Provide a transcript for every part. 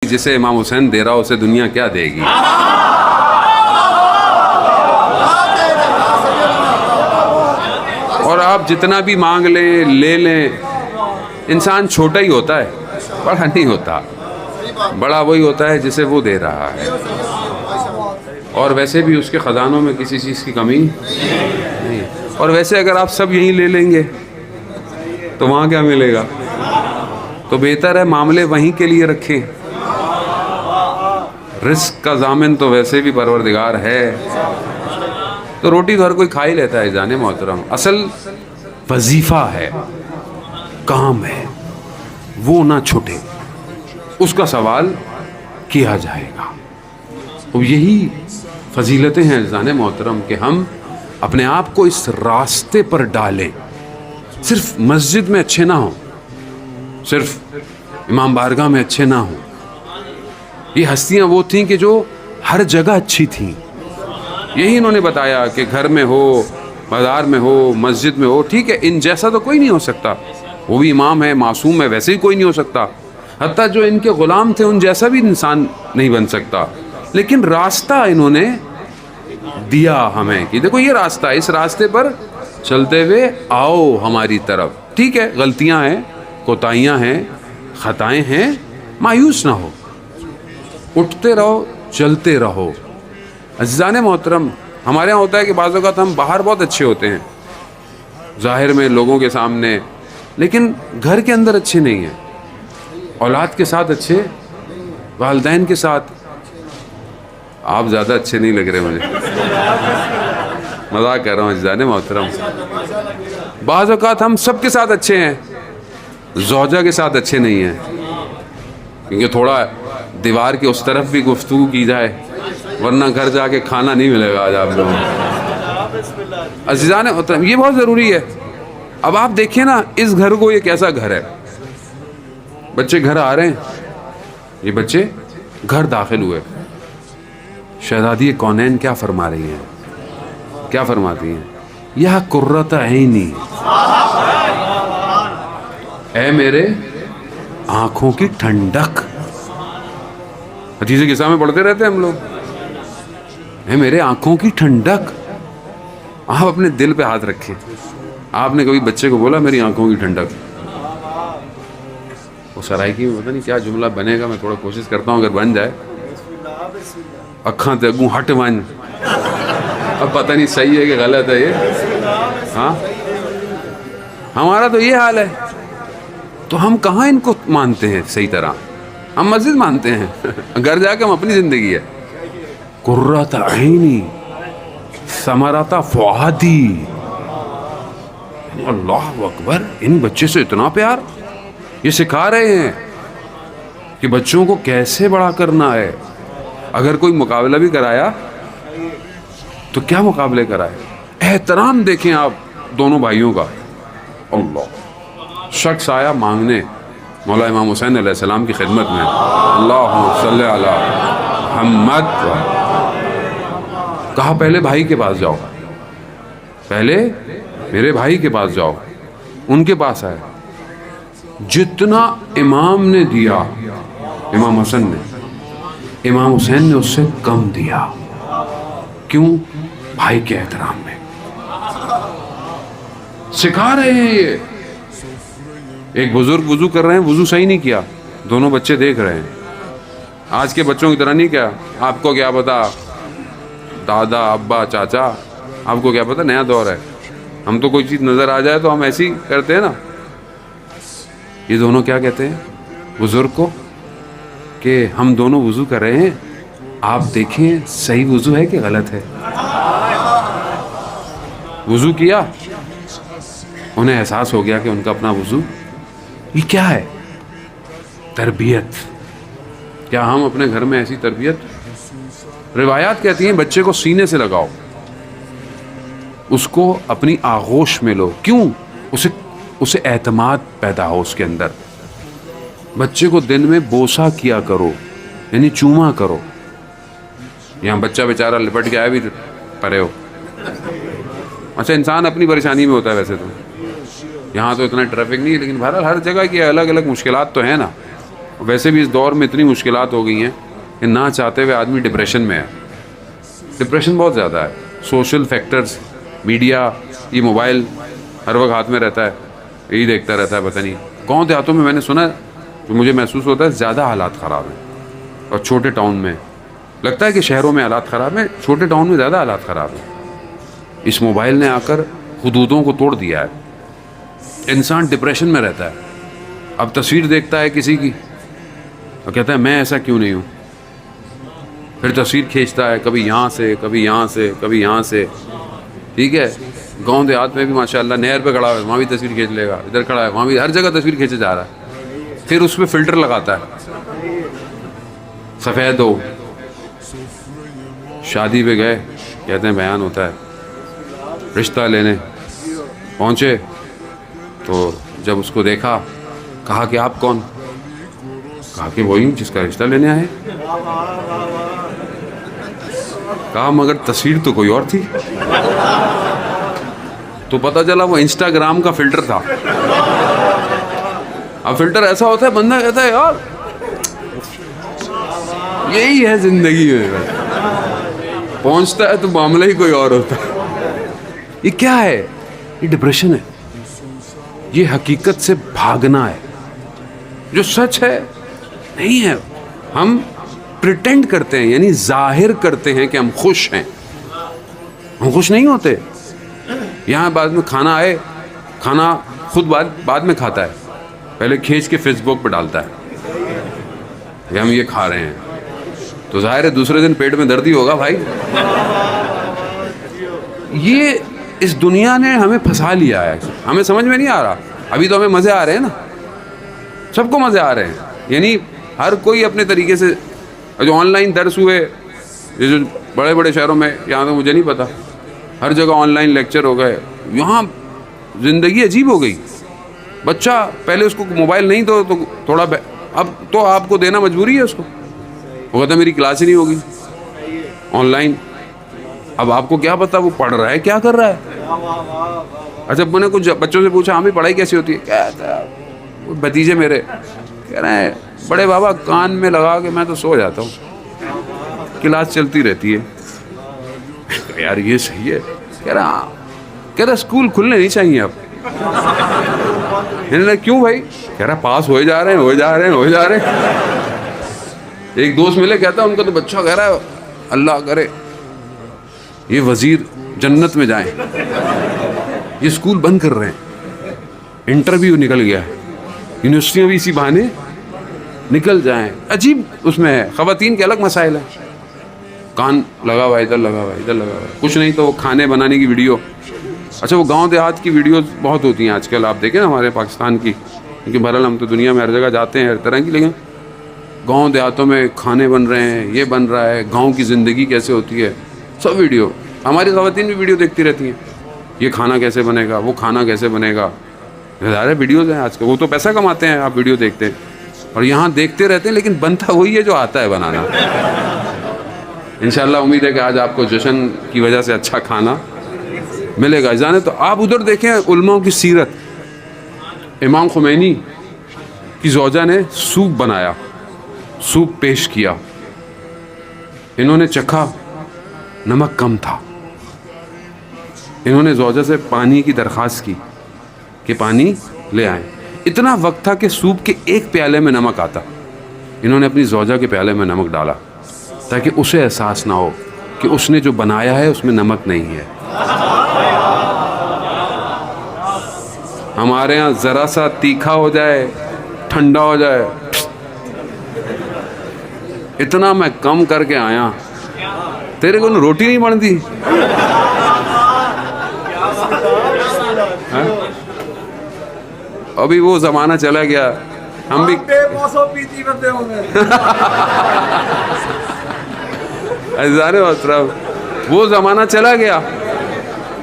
جسے امام حسین دے رہا اسے دنیا کیا دے گی. اور آپ جتنا بھی مانگ لیں لے لیں، انسان چھوٹا ہی ہوتا ہے، بڑا نہیں ہوتا. بڑا وہی ہوتا ہے جسے وہ دے رہا ہے. اور ویسے بھی اس کے خزانوں میں کسی چیز کی کمی نہیں. اور ویسے اگر آپ سب یہیں لے لیں گے تو وہاں کیا ملے گا؟ تو بہتر ہے معاملے وہیں کے لیے رکھیں. رزق کا ضامن تو ویسے بھی پروردگار ہے، تو روٹی تو ہر کوئی کھا ہی لیتا ہے جانے محترم. اصل وظیفہ ہے، کام ہے، وہ نہ چھوٹے، اس کا سوال کیا جائے گا. اور یہی فضیلتیں ہیں جانے محترم کہ ہم اپنے آپ کو اس راستے پر ڈالیں. صرف مسجد میں اچھے نہ ہوں، صرف امام بارگاہ میں اچھے نہ ہوں. یہ ہستیاں وہ تھیں کہ جو ہر جگہ اچھی تھیں. یہی انہوں نے بتایا کہ گھر میں ہو، بازار میں ہو، مسجد میں ہو، ٹھیک ہے ان جیسا تو کوئی نہیں ہو سکتا، وہ بھی امام ہے، معصوم ہے، ویسے ہی کوئی نہیں ہو سکتا. حتیٰ جو ان کے غلام تھے ان جیسا بھی انسان نہیں بن سکتا. لیکن راستہ انہوں نے دیا ہمیں کہ دیکھو یہ راستہ، اس راستے پر چلتے ہوئے آؤ ہماری طرف. ٹھیک ہے غلطیاں ہیں، کوتاہیاں ہیں، خطائیں ہیں، مایوس نہ ہو، اٹھتے رہو، چلتے رہو. عزیزان محترم، ہمارے یہاں ہوتا ہے کہ بعض اوقات ہم باہر بہت اچھے ہوتے ہیں ظاہر میں لوگوں کے سامنے، لیکن گھر کے اندر اچھے نہیں ہیں. اولاد کے ساتھ اچھے، والدین کے ساتھ. آپ زیادہ اچھے نہیں لگ رہے مجھے، مذاق کر رہا ہوں عزیزان محترم. بعض اوقات ہم سب کے ساتھ اچھے ہیں، زوجہ کے ساتھ اچھے نہیں ہیں، کیونکہ تھوڑا دیوار کے اس طرف بھی گفتگو کی جائے ورنہ گھر جا کے کھانا نہیں ملے گا آج آپ لوگوں کو. عزیزان محترم یہ بہت ضروری ہے. اب آپ دیکھیں نا اس گھر کو، یہ کیسا گھر ہے. بچے گھر آ رہے ہیں، یہ بچے گھر داخل ہوئے. شہزادی کونین کیا فرما رہی ہیں؟ کیا فرماتی ہیں؟ یا قرۃ عینی، اے میرے آنکھوں کی ٹھنڈک. حدیث قصہ میں پڑھتے رہتے ہیں ہم لوگ، اے میرے آنکھوں کی ٹھنڈک. آپ اپنے دل پہ ہاتھ رکھیں. آپ نے کبھی بچے کو بولا میری آنکھوں کی ٹھنڈک؟ وہ سرائکی میں پتہ نہیں کیا جملہ بنے گا، میں تھوڑا کوشش کرتا ہوں اگر بن جائے. اکھاں تے اگوں ہٹ ون. اب پتہ نہیں صحیح ہے کہ غلط ہے یہ. ہاں ہمارا تو یہ حال ہے. تو ہم کہاں ان کو مانتے ہیں صحیح طرح؟ ہم مسجد مانتے ہیں، گھر جا کے ہم اپنی زندگی ہے. قرۃ عینی ثمرۃ فؤادی. اللہ اکبر، ان بچے سے اتنا پیار. یہ سکھا رہے ہیں کہ بچوں کو کیسے بڑا کرنا ہے. اگر کوئی مقابلہ بھی کرایا تو کیا مقابلے کرائے؟ احترام دیکھیں آپ دونوں بھائیوں کا. اللہ شخص آیا مانگنے مولا امام حسین علیہ السلام کی خدمت میں، اللہم صلی علی محمد. کہا پہلے بھائی کے پاس جاؤ، پہلے میرے بھائی کے پاس جاؤ. ان کے پاس آئے، جتنا امام نے دیا امام حسن نے، امام حسین نے اس سے کم دیا. کیوں؟ بھائی کے احترام میں. سکھا رہے ہیں یہ. ایک بزرگ وضو کر رہے ہیں، وضو صحیح نہیں کیا، دونوں بچے دیکھ رہے ہیں. آج کے بچوں کی طرح نہیں. کیا آپ کو کیا پتا، دادا ابا چاچا آپ کو کیا پتا، نیا دور ہے. ہم تو کوئی چیز نظر آ جائے تو ہم ایسے ہی کرتے ہیں نا. یہ دونوں کیا کہتے ہیں بزرگ کو کہ ہم دونوں وضو کر رہے ہیں، آپ دیکھیں صحیح وضو ہے کہ غلط ہے. وضو کیا، انہیں احساس ہو گیا کہ ان کا اپنا وضو یہ کیا ہے؟ تربیت. کیا ہم اپنے گھر میں ایسی تربیت؟ روایات کہتی ہیں بچے کو سینے سے لگاؤ، اس کو اپنی آغوش میں لو. کیوں؟ اسے اعتماد پیدا ہو اس کے اندر. بچے کو دن میں بوسا کیا کرو، یعنی چوما کرو. یہاں بچہ بیچارہ لپٹ کے آیا بھی پرے ہو. اچھا انسان اپنی پریشانی میں ہوتا ہے، ویسے تو یہاں تو اتنا ٹریفک نہیں ہے، لیکن بہرحال ہر جگہ کی الگ الگ مشکلات تو ہیں نا. ویسے بھی اس دور میں اتنی مشکلات ہو گئی ہیں کہ نہ چاہتے ہوئے آدمی ڈپریشن میں ہے. ڈپریشن بہت زیادہ ہے. سوشل فیکٹرز, میڈیا, یہ موبائل ہر وقت ہاتھ میں رہتا ہے, یہی دیکھتا رہتا ہے. پتہ نہیں گاؤں دیہاتوں میں نے سنا تو مجھے محسوس ہوتا ہے زیادہ حالات خراب ہیں, اور چھوٹے ٹاؤن میں لگتا ہے کہ شہروں میں حالات خراب ہیں, چھوٹے ٹاؤن میں زیادہ حالات خراب ہیں. اس موبائل نے آ کر حدودوں کو توڑ دیا ہے. انسان ڈپریشن میں رہتا ہے. اب تصویر دیکھتا ہے کسی کی اور کہتا ہے میں ایسا کیوں نہیں ہوں, پھر تصویر کھینچتا ہے کبھی یہاں سے کبھی یہاں سے کبھی یہاں سے. ٹھیک ہے, گاؤں دیہات میں بھی ماشاء اللہ نہر پہ کھڑا ہے وہاں بھی تصویر کھینچ لے گا, ادھر کھڑا ہے وہاں بھی, ہر جگہ تصویر کھینچے جا رہا ہے. پھر اس پہ فلٹر لگاتا ہے, سفید ہو. شادی پہ گئے, کہتے ہیں بیان ہوتا ہے, رشتہ لینے پہنچے تو جب اس کو دیکھا کہا کہ آپ کون؟ کہا کہ وہی ہوں جس کا رشتہ لینے آئے. کہا مگر تصویر تو کوئی اور تھی. تو پتہ چلا وہ انسٹاگرام کا فلٹر تھا. اب فلٹر ایسا ہوتا ہے بندہ کہتا ہے یار یہی ہے زندگی میں, پہنچتا ہے تو معاملہ ہی کوئی اور ہوتا ہے. یہ کیا ہے؟ یہ ڈپریشن ہے. یہ حقیقت سے بھاگنا ہے. جو سچ ہے نہیں ہے. ہم پریٹینڈ کرتے ہیں, یعنی ظاہر کرتے ہیں کہ ہم خوش ہیں. ہم خوش نہیں ہوتے. یہاں بعد میں کھانا آئے, کھانا خود بعد میں کھاتا ہے, پہلے کھینچ کے فیس بک پہ ڈالتا ہے کہ ہم یہ کھا رہے ہیں. تو ظاہر ہے دوسرے دن پیٹ میں درد ہی ہوگا بھائی. یہ اس دنیا نے ہمیں پھنسا لیا ہے, ہمیں سمجھ میں نہیں آ رہا. ابھی تو ہمیں مزے آ رہے ہیں نا, سب کو مزے آ رہے ہیں. یعنی ہر کوئی اپنے طریقے سے, جو آن لائن درس ہوئے جو بڑے بڑے شہروں میں, یہاں تو مجھے نہیں پتا, ہر جگہ آن لائن لیکچر ہو گئے. یہاں زندگی عجیب ہو گئی. بچہ پہلے اس کو موبائل نہیں تو تھوڑا, اب تو آپ کو دینا مجبوری ہے اس کو. وہ کہتا میری کلاس ہی نہیں ہوگی آن لائن. اب آپ کو کیا پتا وہ پڑھ رہا ہے کیا کر رہا ہے. اچھا میں نے کچھ بچوں سے پوچھا ہمیں پڑھائی کیسی ہوتی ہے, کہتا ہے بھتیجے میرے کہہ رہے ہیں بڑے بابا کان میں لگا کے میں تو سو جاتا ہوں, کلاس چلتی رہتی ہے. یار یہ صحیح ہے. کہہ رہا اسکول کھلنے نہیں چاہیے اب. کیوں بھائی؟ کہہ رہا پاس ہوئے جا رہے ہیں. ایک دوست ملے, کہتا ان کا تو بچہ کہہ رہا ہے اللہ کرے یہ وزیر جنت میں جائیں, یہ اسکول بند کر رہے ہیں, انٹرویو نکل گیا, یونیورسٹیوں بھی اسی بہانے نکل جائیں. عجیب اس میں ہے. خواتین کے الگ مسائل ہیں, کان لگا ہوا ادھر لگا ہوا, کچھ نہیں تو وہ کھانے بنانے کی ویڈیو. اچھا وہ گاؤں دیہات کی ویڈیوز بہت ہوتی ہیں آج کل, آپ دیکھیں نا ہمارے پاکستان کی, کیونکہ بہرحال ہم تو دنیا میں ہر جگہ جاتے ہیں ہر طرح کی, لیکن گاؤں دیہاتوں میں کھانے بن رہے ہیں, یہ بن رہا ہے, گاؤں کی زندگی کیسے ہوتی ہے, سب ویڈیو. ہماری خواتین بھی ویڈیو دیکھتی رہتی ہیں, یہ کھانا کیسے بنے گا, وہ کھانا کیسے بنے گا. ظاہر ویڈیوز ہیں آج کل, وہ تو پیسہ کماتے ہیں, آپ ویڈیو دیکھتے ہیں اور یہاں دیکھتے رہتے ہیں, لیکن بنتا وہی ہے جو آتا ہے بنانا. انشاءاللہ امید ہے کہ آج آپ کو جشن کی وجہ سے اچھا کھانا ملے گا. جانے تو آپ ادھر دیکھیں علماء کی سیرت. امام خمینی کی زوجہ نے سوپ بنایا, سوپ پیش کیا, انہوں نے چکھا, نمک کم تھا. انہوں نے زوجہ سے پانی کی درخواست کی کہ پانی لے آئیں. اتنا وقت تھا کہ سوپ کے ایک پیالے میں نمک آتا. انہوں نے اپنی زوجہ کے پیالے میں نمک ڈالا تاکہ اسے احساس نہ ہو کہ اس نے جو بنایا ہے اس میں نمک نہیں ہے. ہمارے ہاں ذرا سا تیکھا ہو جائے, ٹھنڈا ہو جائے, اتنا میں کم کر کے آیا, تیرے کو روٹی نہیں بنتی. ابھی وہ زمانہ چلا گیا, ہم بھی وہ زمانہ چلا گیا,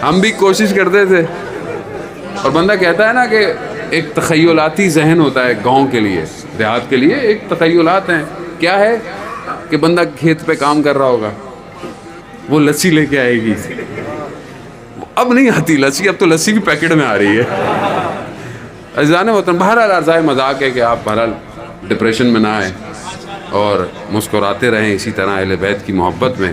ہم بھی کوشش کرتے تھے. اور بندہ کہتا ہے نا کہ ایک تخیلاتی ذہن ہوتا ہے گاؤں کے لیے, دیہات کے لیے ایک تخیلات ہیں. کیا ہے کہ بندہ کھیت پہ کام کر رہا ہوگا, وہ لسی لے کے آئے گی. اب نہیں آتی لسی, اب تو لسی بھی پیکٹ میں آ رہی ہے. عزیزان وطن, بہرحال ارزائے مذاق ہے کہ آپ بہرحال ڈپریشن میں نہ آئے اور مسکراتے رہیں اسی طرح اہل بیت کی محبت میں.